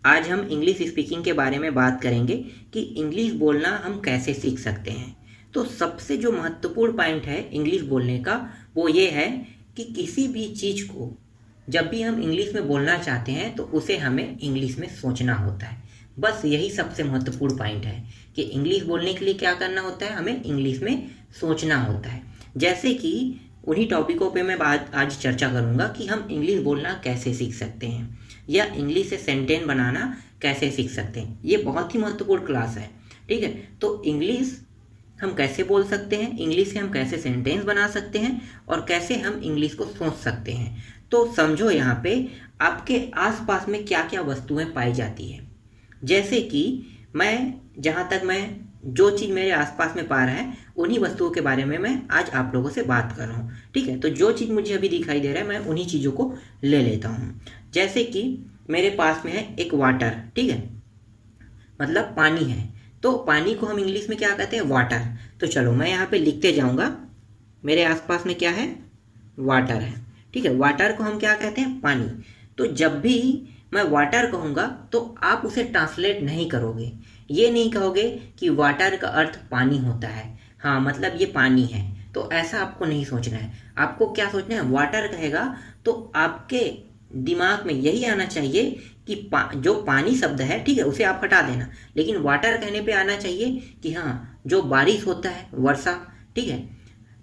आज हम English speaking के बारे में बात करेंगे कि इंग्लिश बोलना हम कैसे सीख सकते हैं। तो सबसे जो महत्वपूर्ण पॉइंट है इंग्लिश बोलने का वो ये है कि किसी भी चीज़ को जब भी हम इंग्लिश में बोलना चाहते हैं तो उसे हमें इंग्लिश में सोचना होता है। बस यही सबसे महत्वपूर्ण पॉइंट है कि इंग्लिश बोलने के लिए क्या करना होता है, हमें इंग्लिश में सोचना होता है। जैसे कि उन्हीं टॉपिकों पे मैं आज चर्चा करूँगा कि हम इंग्लिश बोलना कैसे सीख सकते हैं या इंग्लिश से सेंटेंस बनाना कैसे सीख सकते हैं। ये बहुत ही महत्वपूर्ण क्लास है, ठीक है। तो इंग्लिश हम कैसे बोल सकते हैं, इंग्लिश से हम कैसे सेंटेंस बना सकते हैं और कैसे हम इंग्लिश को सोच सकते हैं। तो समझो यहाँ पे आपके आसपास में क्या क्या वस्तुएं पाई जाती है। जैसे कि मैं जो चीज़ मेरे आसपास में पा रहा है उन्हीं वस्तुओं के बारे में मैं आज आप लोगों से बात कर रहा हूँ, ठीक है। तो जो चीज़ मुझे अभी दिखाई दे रहा है मैं उन्हीं चीज़ों को ले लेता हूँ। जैसे कि मेरे पास में है एक वाटर, ठीक है, मतलब पानी है। तो पानी को हम इंग्लिश में क्या कहते हैं, वाटर। तो चलो मैं यहाँ पे लिखते जाऊँगा। मेरे आसपास में क्या है, वाटर है, ठीक है। वाटर को हम क्या कहते हैं, पानी। तो जब भी मैं वाटर कहूँगा तो आप उसे ट्रांसलेट नहीं करोगे। ये नहीं कहोगे कि वाटर का अर्थ पानी होता है, हाँ मतलब ये पानी है। तो ऐसा आपको नहीं सोचना है। आपको क्या सोचना है, वाटर कहेगा तो आपके दिमाग में यही आना चाहिए कि जो पानी शब्द है, ठीक है, उसे आप हटा देना। लेकिन वाटर कहने पे आना चाहिए कि हाँ जो बारिश होता है, वर्षा, ठीक है,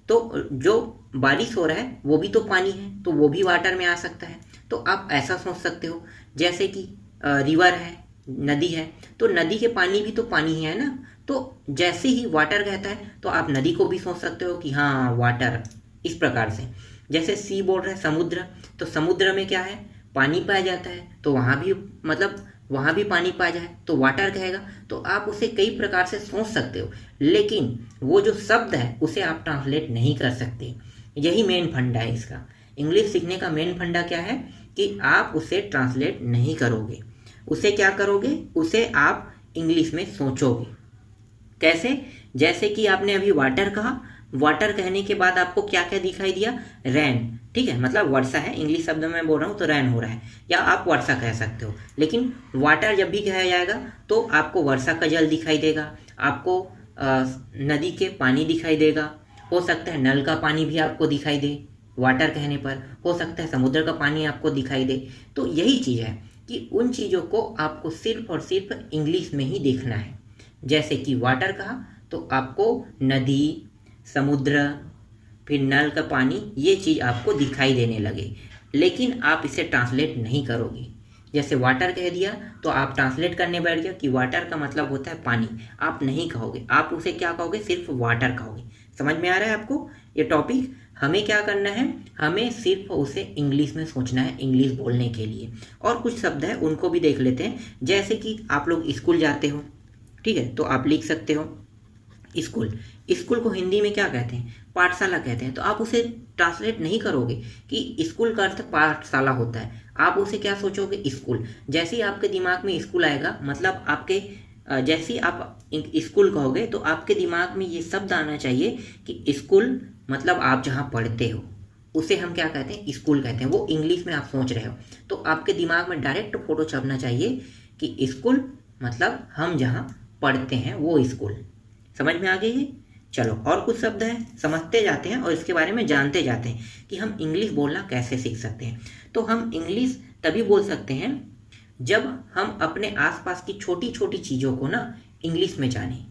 तो जो बारिश हो रहा है वो भी तो पानी है, तो वो भी वाटर में आ सकता है। तो आप ऐसा सोच सकते हो। जैसे कि रिवर है, नदी है, तो नदी के पानी भी तो पानी ही है ना। तो जैसे ही वाटर कहता है तो आप नदी को भी सोच सकते हो कि हाँ वाटर, इस प्रकार से। जैसे सी बोल रहा है, समुद्र, तो समुद्र में क्या है, पानी पाया जाता है, तो वहाँ भी पानी पाया जाए तो वाटर कहेगा। तो आप उसे कई प्रकार से सोच सकते हो, लेकिन वो जो शब्द है उसे आप ट्रांसलेट नहीं कर सकते। यही मेन फंडा है इसका। इंग्लिश सीखने का मेन फंडा क्या है कि आप उसे ट्रांसलेट नहीं करोगे। उसे क्या करोगे, उसे आप इंग्लिश में सोचोगे। कैसे, जैसे कि आपने अभी वाटर कहा, वाटर कहने के बाद आपको क्या क्या दिखाई दिया, रैन, ठीक है, मतलब वर्षा है। इंग्लिश शब्द में बोल रहा हूँ तो रैन हो रहा है, या आप वर्षा कह सकते हो। लेकिन वाटर जब भी कहा जाएगा तो आपको वर्षा का जल दिखाई देगा, आपको नदी के पानी दिखाई देगा, हो सकता है नल का पानी भी आपको दिखाई दे वाटर कहने पर, हो सकता है समुद्र का पानी आपको दिखाई दे। तो यही चीज़ है कि उन चीज़ों को आपको सिर्फ और सिर्फ इंग्लिश में ही देखना है। जैसे कि वाटर कहा तो आपको नदी, समुद्र, फिर नल का पानी, ये चीज़ आपको दिखाई देने लगे, लेकिन आप इसे ट्रांसलेट नहीं करोगे। जैसे वाटर कह दिया तो आप ट्रांसलेट करने बैठ गए कि वाटर का मतलब होता है पानी, आप नहीं कहोगे, आप उसे क्या कहोगे, सिर्फ वाटर कहोगे। समझ में आ रहा है आपको ये टॉपिक। हमें क्या करना है, हमें सिर्फ उसे इंग्लिश में सोचना है इंग्लिश बोलने के लिए। और कुछ शब्द है उनको भी देख लेते हैं। जैसे कि आप लोग स्कूल जाते हो, ठीक है, तो आप लिख सकते हो स्कूल। स्कूल को हिंदी में क्या कहते हैं, पाठशाला कहते हैं। तो आप उसे ट्रांसलेट नहीं करोगे कि स्कूल का अर्थ पाठशाला होता है, आप उसे क्या सोचोगे, स्कूल। जैसे ही आपके दिमाग में स्कूल आएगा, मतलब जैसे ही आप स्कूल कहोगे तो आपके दिमाग में ये शब्द आना चाहिए कि स्कूल मतलब आप जहाँ पढ़ते हो उसे हम क्या कहते हैं, स्कूल कहते हैं। वो इंग्लिश में आप सोच रहे हो तो आपके दिमाग में डायरेक्ट फोटो छपना चाहिए कि स्कूल मतलब हम जहाँ पढ़ते हैं वो स्कूल। समझ में आ गई है। चलो और कुछ शब्द हैं, समझते जाते हैं और इसके बारे में जानते जाते हैं कि हम इंग्लिश बोलना कैसे सीख सकते हैं। तो हम इंग्लिश तभी बोल सकते हैं जब हम अपने आसपास की छोटी छोटी चीज़ों को ना इंग्लिश में जानें,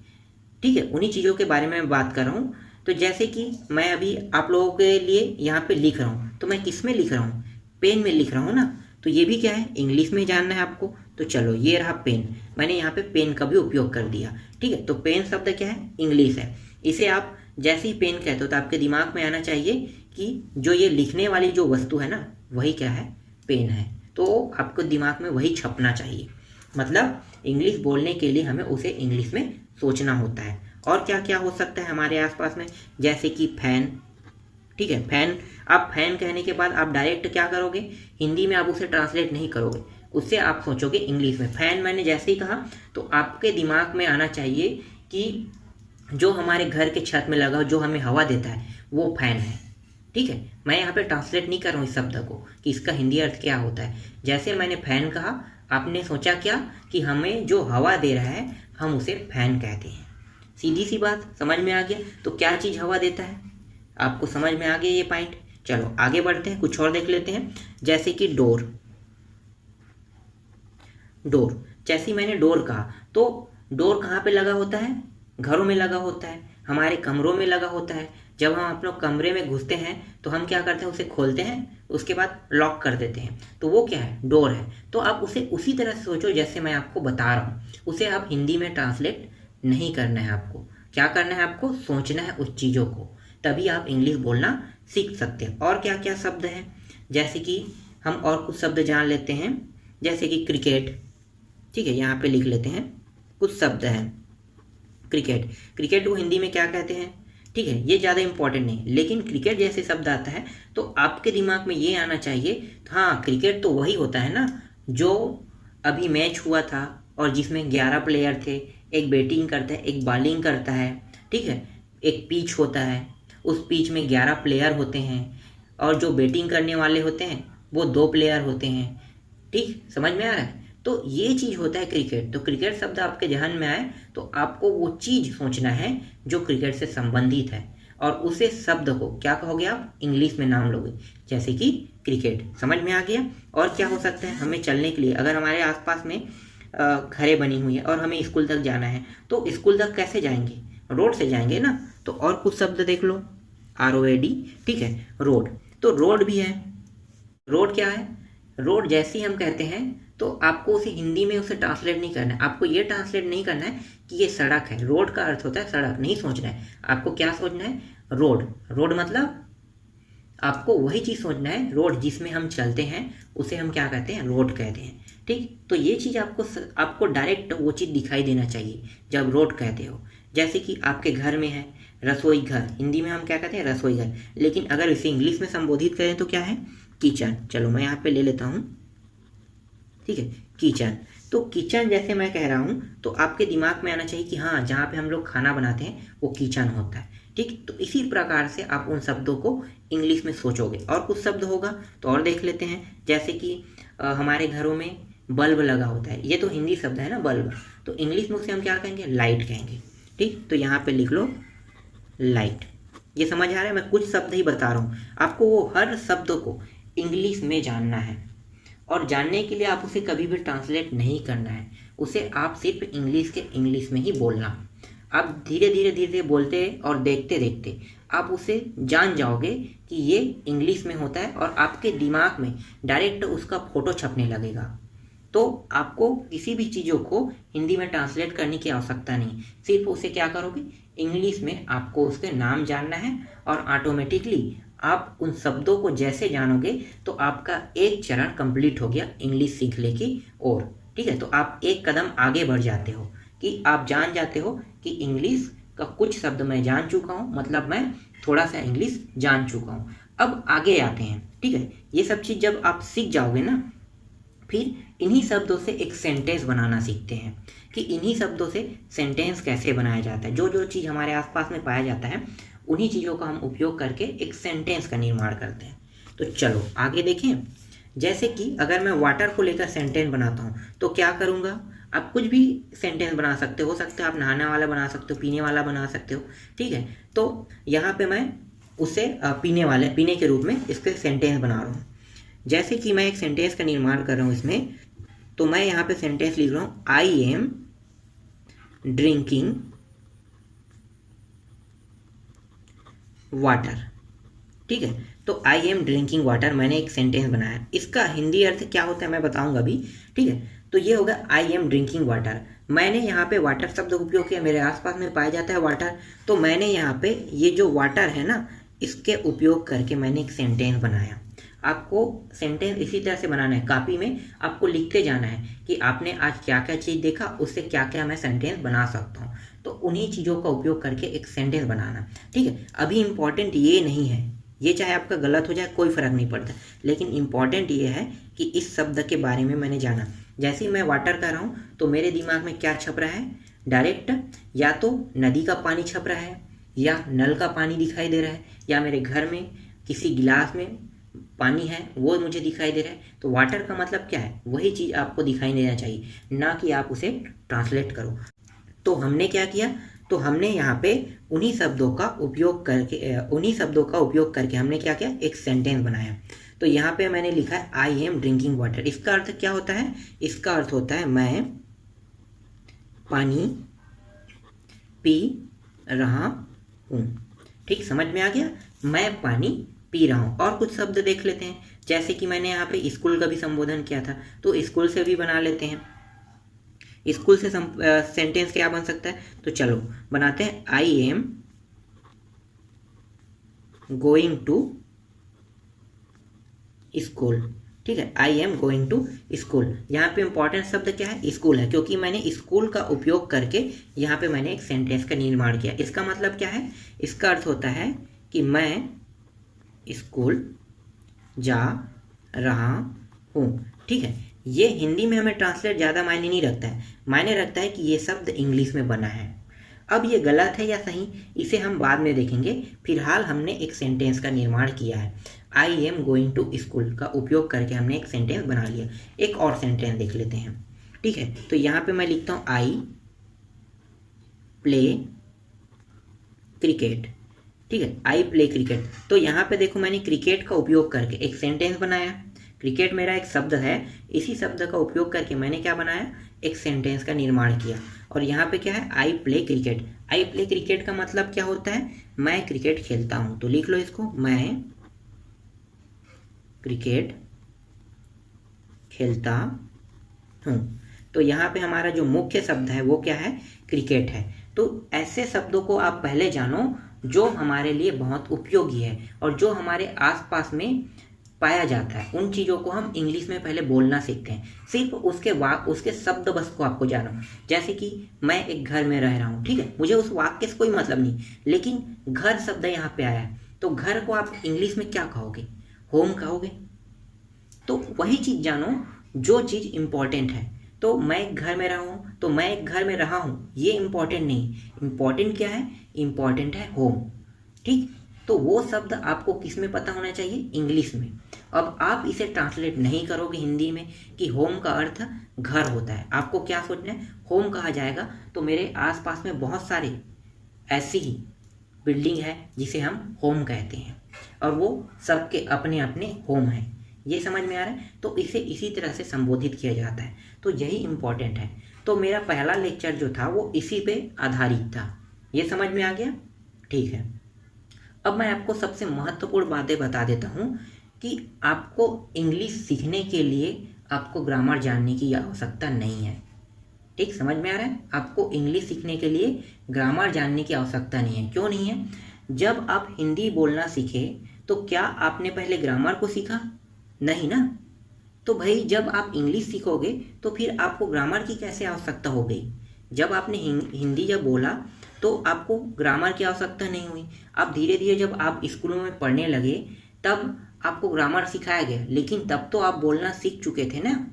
ठीक है। उन्हीं चीज़ों के बारे में मैं बात कर रहा हूँ। तो जैसे कि मैं अभी आप लोगों के लिए यहाँ पे लिख रहा हूँ, तो मैं किस में लिख रहा हूँ, पेन में लिख रहा हूँ ना। तो ये भी क्या है, इंग्लिश में जानना है आपको। तो चलो ये रहा पेन, मैंने यहाँ पे पेन का भी उपयोग कर दिया, ठीक है। तो पेन शब्द क्या है, इंग्लिश है। इसे आप जैसे ही पेन कहते हो तो आपके दिमाग में आना चाहिए कि जो ये लिखने वाली जो वस्तु है ना वही क्या है, पेन है। तो आपको दिमाग में वही छपना चाहिए। मतलब इंग्लिश बोलने के लिए हमें उसे इंग्लिश में सोचना होता है। और क्या क्या हो सकता है हमारे आसपास में, जैसे कि फैन, ठीक है। फैन, आप फैन कहने के बाद आप डायरेक्ट क्या करोगे, हिंदी में आप उसे ट्रांसलेट नहीं करोगे, उससे आप सोचोगे इंग्लिश में। फैन मैंने जैसे ही कहा तो आपके दिमाग में आना चाहिए कि जो हमारे घर के छत में लगा जो हमें हवा देता है वो फैन है, ठीक है। मैं यहाँ पे ट्रांसलेट नहीं कर रहा हूँ इस शब्द को कि इसका हिंदी अर्थ क्या होता है। जैसे मैंने फैन कहा आपने सोचा क्या कि हमें जो हवा दे रहा है हम उसे फैन कहते हैं। सीधी सी बात, समझ में आ गया। तो क्या चीज़ हवा देता है, आपको समझ में आ गया ये पॉइंट। चलो आगे बढ़ते हैं, कुछ और देख लेते हैं। जैसे कि डोर, डोर जैसे मैंने डोर कहा, तो डोर कहाँ पे लगा होता है, घरों में लगा होता है, हमारे कमरों में लगा होता है। जब हम अपने कमरे में घुसते हैं तो हम क्या करते हैं, उसे खोलते हैं, उसके बाद लॉक कर देते हैं, तो वो क्या है, डोर है। तो आप उसे उसी तरह से सोचो जैसे मैं आपको बता रहा हूँ। उसे आप हिंदी में ट्रांसलेट नहीं करना है आपको, क्या करना है, आपको सोचना है उस चीज़ों को, तभी आप इंग्लिश बोलना सीख सकते हैं। और क्या क्या शब्द हैं, जैसे कि हम और कुछ शब्द जान लेते हैं। जैसे कि क्रिकेट, ठीक है, यहाँ पे लिख लेते हैं कुछ शब्द हैं। क्रिकेट, क्रिकेट को हिंदी में क्या कहते हैं, ठीक है, ये ज़्यादा इंपॉर्टेंट नहीं, लेकिन क्रिकेट जैसे शब्द आता है तो आपके दिमाग में ये आना चाहिए, हाँ क्रिकेट तो वही होता है ना जो अभी मैच हुआ था और जिसमें 11 प्लेयर थे, एक बैटिंग करता है, एक बॉलिंग करता है, ठीक है, एक पिच होता है, उस पिच में 11 प्लेयर होते हैं और जो बैटिंग करने वाले होते हैं वो 2 प्लेयर होते हैं। ठीक, समझ में आ रहा है। तो ये चीज़ होता है क्रिकेट। तो क्रिकेट शब्द आपके ध्यान में आए तो आपको वो चीज़ सोचना है जो क्रिकेट से संबंधित है और उसे शब्द को क्या कहोगे, आप इंग्लिश में नाम लोगे, जैसे कि क्रिकेट। समझ में आ गया। और क्या हो सकता है, हमें चलने के लिए अगर हमारे आसपास में घरें बनी हुई है और हमें स्कूल तक जाना है तो स्कूल तक कैसे जाएंगे, रोड से जाएंगे ना। तो और कुछ शब्द देख लो, ROAD, ठीक है, रोड। तो रोड भी है, रोड क्या है, रोड जैसे ही हम कहते हैं तो आपको उसे हिंदी में उसे ट्रांसलेट नहीं करना है, आपको ये ट्रांसलेट नहीं करना है कि ये सड़क है। रोड का अर्थ होता है सड़क, नहीं सोचना है आपको, क्या सोचना है, रोड। रोड मतलब आपको वही चीज़ सोचना है, रोड जिसमें हम चलते हैं उसे हम क्या कहते हैं, रोड कहते हैं। ठीक, तो ये चीज़ आपको डायरेक्ट वो चीज़ दिखाई देना चाहिए जब रोड कहते हो। जैसे कि आपके घर में है रसोई घर, हिंदी में हम क्या कहते हैं, रसोई घर, लेकिन अगर इसे इंग्लिश में संबोधित करें तो क्या है, किचन। चलो मैं यहाँ पे ले लेता हूँ, ठीक है, किचन। तो किचन जैसे मैं कह रहा हूँ तो आपके दिमाग में आना चाहिए कि हाँ जहाँ पे हम लोग खाना बनाते हैं वो किचन होता है। ठीक, तो इसी प्रकार से आप उन शब्दों को इंग्लिश में सोचोगे। और कुछ शब्द होगा तो और देख लेते हैं। जैसे कि हमारे घरों में बल्ब लगा होता है, ये तो हिंदी शब्द है ना बल्ब, तो इंग्लिश में उसे हम क्या कहेंगे, लाइट कहेंगे। ठीक, तो यहाँ पे लिख लो लाइट। ये समझ आ रहा है, मैं कुछ शब्द ही बता रहा हूँ, आपको वो हर शब्द को इंग्लिश में जानना है। और जानने के लिए आप उसे कभी भी ट्रांसलेट नहीं करना है, उसे आप सिर्फ इंग्लिश में ही बोलना। आप धीरे धीरे बोलते और देखते देखते आप उसे जान जाओगे कि ये इंग्लिश में होता है और आपके दिमाग में डायरेक्ट उसका फोटो छपने लगेगा। तो आपको किसी भी चीज़ों को हिंदी में ट्रांसलेट करने की आवश्यकता नहीं, सिर्फ उसे क्या करोगे, इंग्लिश में आपको उसके नाम जानना है और ऑटोमेटिकली आप उन शब्दों को जैसे जानोगे तो आपका एक चरण कंप्लीट हो गया इंग्लिश सीखने की ओर। ठीक है, तो आप एक कदम आगे बढ़ जाते हो कि आप जान जाते हो कि इंग्लिश का कुछ शब्द मैं जान चुका हूँ, मतलब मैं थोड़ा सा इंग्लिश जान चुका हूँ। अब आगे आते हैं, ठीक है, ये सब चीज़ जब आप सीख जाओगे ना, फिर इन्हीं शब्दों से एक सेंटेंस बनाना सीखते हैं कि इन्हीं शब्दों से सेंटेंस कैसे बनाया जाता है। जो जो चीज़ हमारे आसपास में पाया जाता है उन्हीं चीज़ों का हम उपयोग करके एक सेंटेंस का निर्माण करते हैं। तो चलो आगे देखें। जैसे कि अगर मैं वाटर को लेकर सेंटेंस बनाता हूँ तो क्या करूँगा, आप कुछ भी सेंटेंस बना सकते हो सकता है आप नहाने वाला बना सकते हो, पीने वाला बना सकते हो। ठीक है, तो यहाँ पे मैं उसे पीने के रूप में इसके सेंटेंस बना रहा हूँ। जैसे कि मैं एक सेंटेंस का निर्माण कर रहा हूँ इसमें, तो मैं यहाँ पे सेंटेंस लिख रहा हूँ, आई एम ड्रिंकिंग वाटर। ठीक है, तो आई एम ड्रिंकिंग वाटर मैंने एक सेंटेंस बनाया। इसका हिंदी अर्थ क्या होता है मैं बताऊंगा अभी। ठीक है, तो ये होगा आई एम ड्रिंकिंग वाटर। मैंने यहाँ पे वाटर शब्द का उपयोग किया, मेरे आसपास में पाया जाता है वाटर, तो मैंने यहाँ पे ये जो वाटर है ना इसके उपयोग करके मैंने एक सेंटेंस बनाया। आपको सेंटेंस इसी तरह से बनाना है, कॉपी में आपको लिखते जाना है कि आपने आज क्या क्या चीज़ देखा, उससे क्या क्या मैं सेंटेंस बना सकता हूँ। तो उन्हीं चीज़ों का उपयोग करके एक सेंटेंस बनाना। ठीक है, अभी इम्पॉर्टेंट ये नहीं है, ये चाहे आपका गलत हो जाए कोई फ़र्क नहीं पड़ता, लेकिन इम्पॉर्टेंट ये है कि इस शब्द के बारे में मैंने जाना। जैसे ही मैं वाटर कर रहा हूँ तो मेरे दिमाग में क्या छप रहा है, डायरेक्ट या तो नदी का पानी छप रहा है, या नल का पानी दिखाई दे रहा है, या मेरे घर में किसी गिलास में पानी है वो मुझे दिखाई दे रहा है, तो वाटर का मतलब क्या है, वही चीज़ आपको दिखाई देना चाहिए, ना कि आप उसे ट्रांसलेट करो। तो हमने क्या किया, तो हमने यहाँ पे उन्हीं शब्दों का उपयोग करके हमने क्या किया, एक सेंटेंस बनाया। तो यहाँ पे मैंने लिखा है आई एम ड्रिंकिंग वाटर। इसका अर्थ क्या होता है, इसका अर्थ होता है मैं पानी पी रहा हूँ। ठीक, समझ में आ गया, मैं पानी पी रहा हूँ। और कुछ शब्द देख लेते हैं, जैसे कि मैंने यहाँ पे स्कूल का भी संबोधन किया था, तो स्कूल से भी बना लेते हैं। स्कूल से सेंटेंस क्या बन सकता है, तो चलो बनाते हैं, I am going to school. ठीक है, I am going to school. यहाँ पे इंपॉर्टेंट शब्द क्या है, स्कूल है, क्योंकि मैंने स्कूल का उपयोग करके यहाँ पे मैंने एक सेंटेंस का निर्माण किया। इसका मतलब क्या है, इसका अर्थ होता है कि मैं स्कूल जा रहा हूँ। ठीक है, ये हिंदी में हमें ट्रांसलेट ज़्यादा मायने नहीं रखता है, मायने रखता है कि ये शब्द इंग्लिश में बना है। अब ये गलत है या सही, इसे हम बाद में देखेंगे। फिलहाल हमने एक सेंटेंस का निर्माण किया है, I am going to school का उपयोग करके हमने एक सेंटेंस बना लिया। एक और सेंटेंस देख लेते हैं। ठीक है, तो यहाँ पे मैं लिखता हूँ आई प्ले क्रिकेट। ठीक है, आई प्ले क्रिकेट। तो यहाँ पे देखो मैंने क्रिकेट का उपयोग करके एक सेंटेंस बनाया। क्रिकेट मेरा एक शब्द है, इसी शब्द का उपयोग करके मैंने क्या बनाया, एक सेंटेंस का निर्माण किया। और यहाँ पे क्या है, I play cricket. I play cricket का मतलब क्या होता है, मैं क्रिकेट खेलता हूँ। तो लिख लो इसको, मैं क्रिकेट खेलता हूँ। तो यहाँ पे हमारा जो मुख्य शब्द है वो क्या है, क्रिकेट है। तो ऐसे शब्दों को आप पहले जानो जो हमारे लिए बहुत उपयोगी है और जो हमारे आसपास में पाया जाता है। उन चीज़ों को हम इंग्लिश में पहले बोलना सीखते हैं, सिर्फ उसके शब्द बस को आपको जानो। जैसे कि मैं एक घर में रह रहा हूँ, ठीक है, मुझे उस वाक्य से कोई मतलब नहीं, लेकिन घर शब्द यहाँ पे आया है, तो घर को आप इंग्लिश में क्या कहोगे, होम कहोगे। तो वही चीज़ जानो जो चीज़ इम्पोर्टेंट है। तो मैं एक घर में रहा हूँ, तो मैं एक घर में रहा हूँ, ये इम्पोर्टेंट नहीं। इम्पोर्टेंट क्या है, इम्पोर्टेंट है होम। ठीक, तो वो शब्द आपको किस में पता होना चाहिए, इंग्लिश में। अब आप इसे ट्रांसलेट नहीं करोगे हिंदी में कि होम का अर्थ घर होता है, आपको क्या सोचना है, होम कहा जाएगा तो मेरे आसपास में बहुत सारे ऐसी ही बिल्डिंग है जिसे हम होम कहते हैं और वो सबके अपने अपने होम हैं। ये समझ में आ रहा है, तो इसे इसी तरह से संबोधित किया जाता है। तो यही इम्पोर्टेंट है। तो मेरा पहला लेक्चर जो था वो इसी पे आधारित था। ये समझ में आ गया, ठीक है। अब मैं आपको सबसे महत्वपूर्ण बातें बता देता हूँ कि आपको इंग्लिश सीखने के लिए आपको ग्रामर जानने की आवश्यकता नहीं है। ठीक, समझ में आ रहा है, आपको इंग्लिश सीखने के लिए ग्रामर जानने की आवश्यकता नहीं है। क्यों नहीं है, जब आप हिंदी बोलना सीखे तो क्या आपने पहले ग्रामर को सीखा, नहीं ना। तो भाई जब आप इंग्लिश सीखोगे तो फिर आपको ग्रामर की कैसे आवश्यकता हो गई। जब आपने हिंदी जब बोला तो आपको ग्रामर की आवश्यकता नहीं हुई। अब धीरे धीरे जब आप स्कूलों में पढ़ने लगे तब आपको ग्रामर सिखाया गया, लेकिन तब तो आप बोलना सीख चुके थे ना।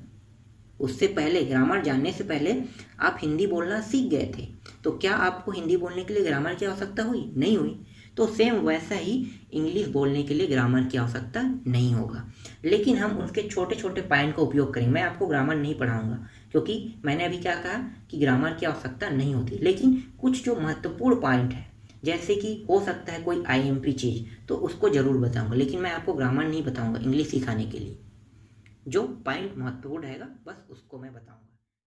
उससे पहले, ग्रामर जानने से पहले आप हिंदी बोलना सीख गए थे, तो क्या आपको हिंदी बोलने के लिए ग्रामर की आवश्यकता हुई, नहीं हुई। तो सेम वैसा ही इंग्लिश बोलने के लिए ग्रामर की आवश्यकता नहीं होगा, लेकिन हम उसके छोटे छोटे पॉइंट का उपयोग करेंगे। मैं आपको ग्रामर नहीं पढ़ाऊंगा क्योंकि मैंने अभी क्या कहा कि ग्रामर की आवश्यकता नहीं होती, लेकिन कुछ जो महत्वपूर्ण पॉइंट है, जैसे कि हो सकता है कोई आईएमपी चीज़, तो उसको ज़रूर बताऊंगा, लेकिन मैं आपको ग्रामर नहीं बताऊंगा इंग्लिश सिखाने के लिए। जो पॉइंट महत्वपूर्ण रहेगा बस उसको मैं बताऊंगा।